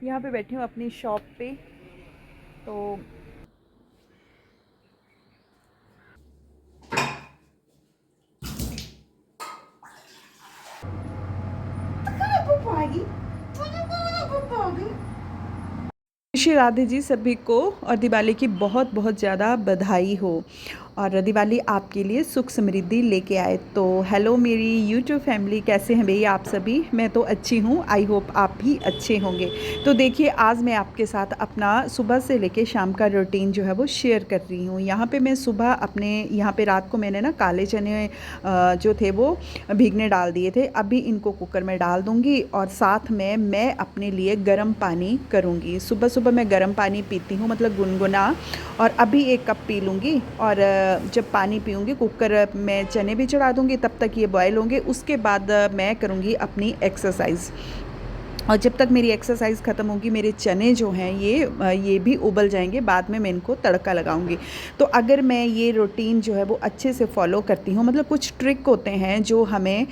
यहाँ पे बैठी हूँ अपनी शॉप पे। तो श्री राधे जी सभी को, और दिवाली की बहुत बहुत ज़्यादा बधाई हो। और दिवाली आपके लिए सुख समृद्धि लेके आए। तो हेलो मेरी यूट्यूब फैमिली, कैसे हैं भैया आप सभी? मैं तो अच्छी हूँ, आई होप आप भी अच्छे होंगे। तो देखिए, आज मैं आपके साथ अपना सुबह से लेके शाम का रूटीन जो है वो शेयर कर रही हूँ। यहाँ पे मैं सुबह अपने यहाँ पे रात को मैंने ना काले चने जो थे वो भीगने डाल दिए थे। अभी इनको कुकर में डाल दूँगी और साथ में मैं अपने लिए गर्म पानी करूँगी। सुबह सुबह मैं गर्म पानी पीती हूँ, मतलब गुनगुना। और अभी एक कप पी लूँगी और जब पानी पीऊँगी कुकर में चने भी चढ़ा दूँगी, तब तक ये बॉयल होंगे। उसके बाद मैं करूँगी अपनी एक्सरसाइज़। और जब तक मेरी एक्सरसाइज़ ख़त्म होगी, मेरे चने जो हैं ये भी उबल जाएंगे। बाद में मैं इनको तड़का लगाऊंगी। तो अगर मैं ये रूटीन जो है वो अच्छे से फॉलो करती हूँ, मतलब कुछ ट्रिक होते हैं जो हमें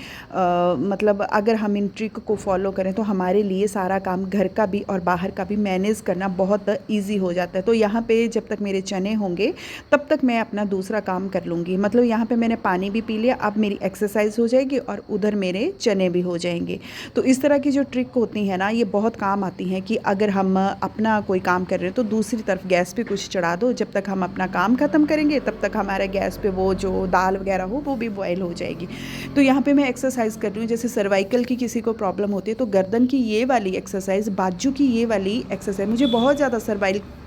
मतलब अगर हम इन ट्रिक को फॉलो करें तो हमारे लिए सारा काम घर का भी और बाहर का भी मैनेज करना बहुत ईजी हो जाता है। तो यहाँ पे जब तक मेरे चने होंगे तब तक मैं अपना दूसरा काम कर लूँगी। मतलब यहाँ पे मैंने पानी भी पी लिया, अब मेरी एक्सरसाइज हो जाएगी और उधर मेरे चने भी हो जाएंगे। तो इस तरह की जो ट्रिक होती है ना, ये बहुत काम आती हैं कि अगर हम अपना कोई काम कर रहे हैं तो दूसरी तरफ गैस पे कुछ चढ़ा दो। जब तक हम अपना काम ख़त्म करेंगे तब तक हमारे गैस पे वो जो दाल वगैरह हो वो भी बॉयल हो जाएगी। तो यहाँ पे मैं एक्सरसाइज कर रही हूँ। जैसे सर्वाइकल की किसी को प्रॉब्लम होती है तो गर्दन की ये वाली एक्सरसाइज, बाजू की ये वाली एक्सरसाइज, मुझे बहुत ज़्यादा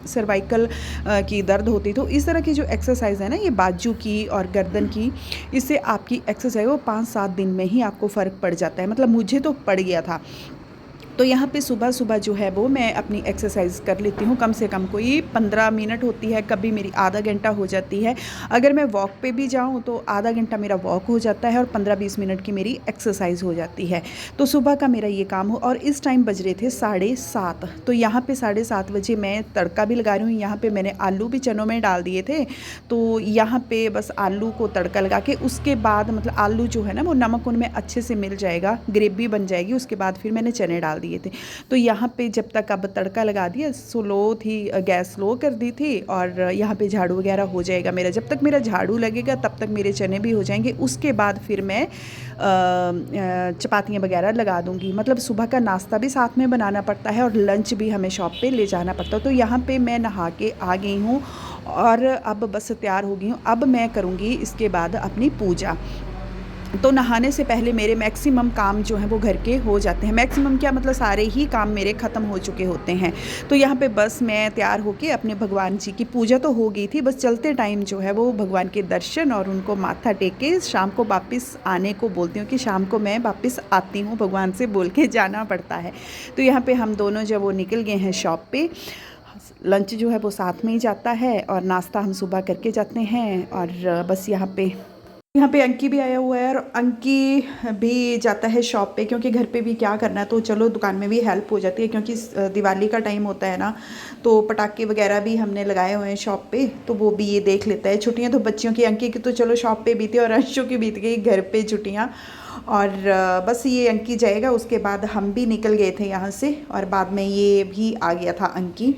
सर्वाइकल की दर्द होती। तो इस तरह की जो एक्सरसाइज है ना, ये बाजू की और गर्दन की, इससे आपकी एक्सरसाइज वो 5-7 दिन में ही आपको फ़र्क पड़ जाता है। मतलब मुझे तो पड़ गया था। तो यहाँ पे सुबह सुबह जो है वो मैं अपनी एक्सरसाइज कर लेती हूँ। कम से कम कोई 15 मिनट होती है, कभी मेरी आधा घंटा हो जाती है। अगर मैं वॉक पे भी जाऊँ तो आधा घंटा मेरा वॉक हो जाता है और 15-20 मिनट की मेरी एक्सरसाइज हो जाती है। तो सुबह का मेरा ये काम हो। और इस टाइम बज रहे थे 7:30। तो यहाँ पे 7:30 बजे मैं तड़का भी लगा रही हूँ। यहाँ पे मैंने आलू भी चनों में डाल दिए थे। तो यहाँ पे बस आलू को तड़का लगा के उसके बाद, मतलब आलू जो है ना वो नमक उनमें अच्छे से मिल जाएगा, ग्रेवी बन जाएगी। उसके बाद फिर मैंने चने डाल दिए थे। तो यहाँ पे जब तक अब तड़का लगा दिया, स्लो थी, गैस स्लो कर दी थी। और यहाँ पे झाड़ू वगैरह हो जाएगा मेरा। जब तक मेरा झाड़ू लगेगा तब तक मेरे चने भी हो जाएंगे। उसके बाद फिर मैं चपातियाँ वगैरह लगा दूँगी। मतलब सुबह का नाश्ता भी साथ में बनाना पड़ता है और लंच भी हमें शॉप पे ले जाना पड़ता है। तो यहाँ पे मैं नहा के आ गई हूँ और अब बस तैयार हो गई हूँ। अब मैं करूँगी इसके बाद अपनी पूजा। तो नहाने से पहले मेरे मैक्सिमम काम जो हैं वो घर के हो जाते हैं। मैक्सिमम क्या, मतलब सारे ही काम मेरे ख़त्म हो चुके होते हैं। तो यहाँ पे बस मैं तैयार होके अपने भगवान जी की पूजा तो हो गई थी, बस चलते टाइम जो है वो भगवान के दर्शन और उनको माथा टेक के शाम को वापस आने को बोलती हूँ कि शाम को मैं वापस आती हूँ, भगवान से बोल के जाना पड़ता है। तो यहाँ पर हम दोनों जब वो निकल गए हैं शॉप पर, लंच जो है वो साथ में ही जाता है और नाश्ता हम सुबह करके जाते हैं। और बस यहाँ पे अंकी भी आया हुआ है और अंकी भी जाता है शॉप पे, क्योंकि घर पे भी क्या करना है, तो चलो दुकान में भी हेल्प हो जाती है। क्योंकि दिवाली का टाइम होता है ना, तो पटाखे वगैरह भी हमने लगाए हुए हैं शॉप पे, तो वो भी ये देख लेता है। छुट्टियाँ तो बच्चियों की, अंकी की तो चलो शॉप पे बीती और अंशु की बीत गई घर पे छुट्टियाँ। और बस ये अंकी जाएगा, उसके बाद हम भी निकल गए थे यहाँ से और बाद में ये भी आ गया था अंकी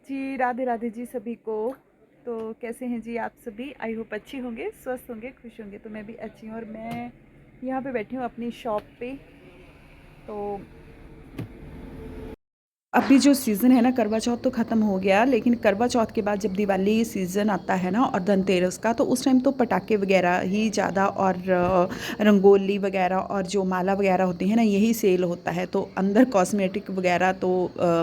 जी। राधे राधे जी सभी को। तो कैसे हैं जी आप सभी? आई होप अच्छी होंगे, स्वस्थ होंगे, खुश होंगे। तो मैं भी अच्छी हूँ और मैं यहाँ पे बैठी हूँ अपनी शॉप पे। तो अभी जो सीज़न है ना, करवा चौथ तो ख़त्म हो गया, लेकिन करवा चौथ के बाद जब दिवाली सीज़न आता है ना और धनतेरस का, तो उस टाइम तो पटाखे वगैरह ही ज़्यादा और रंगोली वगैरह और जो माला वगैरह होती है ना, यही सेल होता है। तो अंदर कॉस्मेटिक वगैरह तो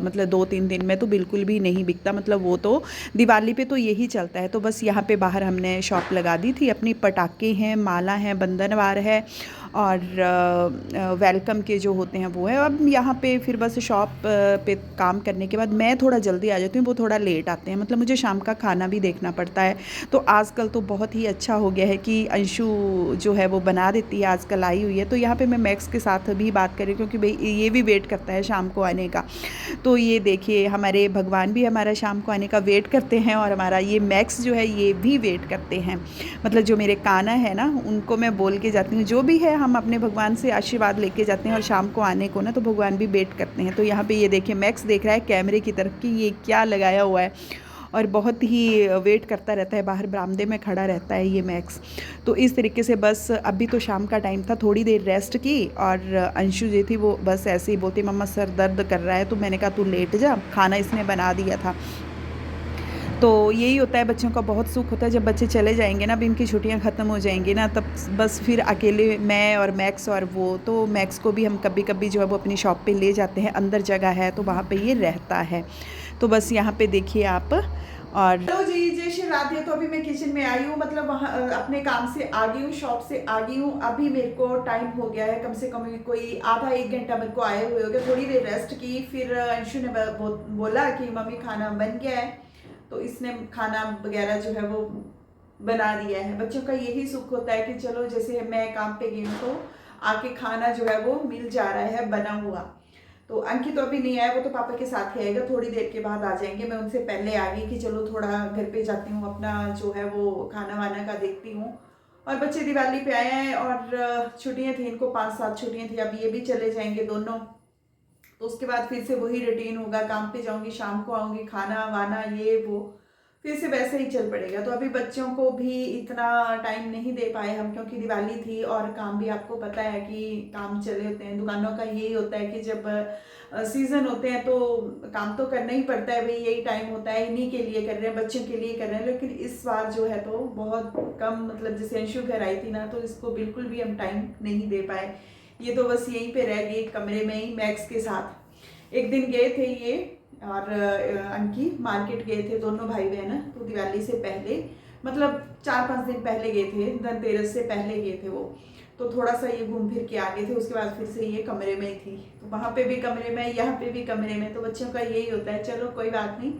मतलब 2-3 दिन में तो बिल्कुल भी नहीं बिकता। मतलब वो तो दिवाली पे तो यही चलता है। तो बस यहाँ पे बाहर हमने शॉप लगा दी थी अपनी। पटाखे हैं, माला है, बंधनवार है और वेलकम के जो होते हैं वो है। अब यहाँ पे फिर बस शॉप पे काम करने के बाद मैं थोड़ा जल्दी आ जाती हूँ, वो थोड़ा लेट आते हैं। मतलब मुझे शाम का खाना भी देखना पड़ता है। तो आजकल तो बहुत ही अच्छा हो गया है कि अंशु जो है वो बना देती है, आजकल आई हुई है। तो यहाँ पे मैं मैक्स के साथ भी बात करी, क्योंकि भाई ये भी वेट करता है शाम को आने का। तो ये देखिए, हमारे भगवान भी हमारा शाम को आने का वेट करते हैं और हमारा ये मैक्स जो है ये भी वेट करते हैं। मतलब जो मेरे काना है ना, उनको मैं बोल के जाती हूँ, जो भी है हम अपने भगवान से आशीर्वाद लेके जाते हैं और शाम को आने को ना तो भगवान भी वेट करते हैं। तो यहाँ पे ये देखिए मैक्स देख रहा है कैमरे की तरफ कि ये क्या लगाया हुआ है, और बहुत ही वेट करता रहता है, बाहर बरामदे में खड़ा रहता है ये मैक्स। तो इस तरीके से बस अभी तो शाम का टाइम था, थोड़ी देर रेस्ट की, और अंशु जी थी वो बस ऐसे ही बोलती मम्मा सर दर्द कर रहा है, तो मैंने कहा तू लेट जा, खाना इसने बना दिया था। तो यही होता है, बच्चों का बहुत सुख होता है जब बच्चे चले जाएंगे ना, अब इनकी छुट्टियां ख़त्म हो जाएंगी ना, तब बस फिर अकेले मैं और मैक्स और वो। तो मैक्स को भी हम कभी कभी जो है वो अपनी शॉप पे ले जाते हैं, अंदर जगह है तो वहाँ पे ये रहता है। तो बस यहाँ पे देखिए आप। और हेलो जी, जय श्री राधे। तो अभी मैं किचन में आई हूँ, मतलब वहाँ अपने काम से आ गई हूँ, शॉप से आ गई हूँ। अभी मेरे को टाइम हो गया है, कम से कम कोई आधा एक घंटा मेरे को आए हुए हो गया। थोड़ी देर रेस्ट की, फिर अंशु ने बोला कि मम्मी खाना बन गया है, तो इसने खाना वगैरह जो है वो बना दिया है। बच्चों का यही सुख होता है कि चलो जैसे मैं काम पे गई हूँ तो आके खाना जो है वो मिल जा रहा है बना हुआ। तो अंकित तो अभी नहीं आया, वो तो पापा के साथ ही आएगा, थोड़ी देर के बाद आ जाएंगे। मैं उनसे पहले आ गई कि चलो थोड़ा घर पे जाती हूँ, अपना जो है वो खाना वाना का देखती हूँ। और बच्चे दिवाली पे आए हैं और छुट्टियाँ थी इनको, 5-7 छुट्टियाँ थी, अब ये भी चले जाएंगे दोनों। तो उसके बाद फिर से वही रूटीन होगा, काम पे जाऊंगी, शाम को आऊंगी, खाना वाना ये वो फिर से वैसे ही चल पड़ेगा। तो अभी बच्चों को भी इतना टाइम नहीं दे पाए हम, क्योंकि दिवाली थी और काम भी आपको पता है कि काम चले होते हैं दुकानों का। यही होता है कि जब सीजन होते हैं तो काम तो करना ही पड़ता है, भाई यही टाइम होता है, इन्हीं के लिए कर रहे हैं, बच्चों के लिए कर रहे हैं। लेकिन इस बार जो है तो बहुत कम, मतलब जैसे अंशु घर आई थी ना, तो इसको बिल्कुल भी हम टाइम नहीं दे पाए। ये तो बस यहीं पे रह गई कमरे में ही मैक्स के साथ। एक दिन गए थे ये और अंकी मार्केट गए थे, दोनों भाई बहन, तो दिवाली से पहले, मतलब 4-5 दिन पहले गए थे, धनतेरस से पहले गए थे वो। तो थोड़ा सा ये घूम फिर के आ गए थे, उसके बाद फिर से ये कमरे में ही थी। तो वहाँ पे भी कमरे में, यहाँ पे भी कमरे में। तो बच्चों का यही होता है, चलो कोई बात नहीं,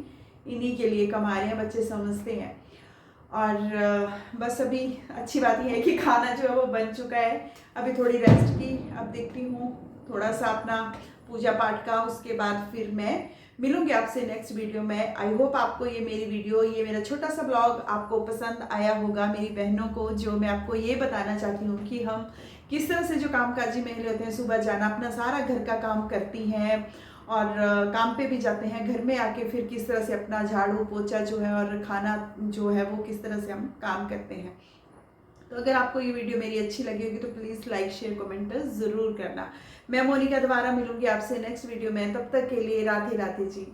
इन्हीं के लिए कमा रहे हैं, बच्चे समझते हैं। और बस अभी अच्छी बात यह है कि खाना जो है वो बन चुका है। अभी थोड़ी रेस्ट की, अब देखती हूँ थोड़ा सा अपना पूजा पाठ का, उसके बाद फिर मैं मिलूंगी आपसे नेक्स्ट वीडियो में। आई होप आपको ये मेरी वीडियो, ये मेरा छोटा सा ब्लॉग आपको पसंद आया होगा। मेरी बहनों को जो मैं आपको ये बताना चाहती हूँ कि हम किस तरह से जो कामकाजी महिला होते हैं, सुबह जाना, अपना सारा घर का काम करती हैं और काम पे भी जाते हैं, घर में आके फिर किस तरह से अपना झाड़ू पोछा जो है और खाना जो है वो किस तरह से हम काम करते हैं। तो अगर आपको ये वीडियो मेरी अच्छी लगी होगी तो प्लीज़ लाइक शेयर कमेंट ज़रूर करना। मैं मोनिका दोबारा मिलूंगी आपसे नेक्स्ट वीडियो में, तब तक के लिए राधे राधे जी।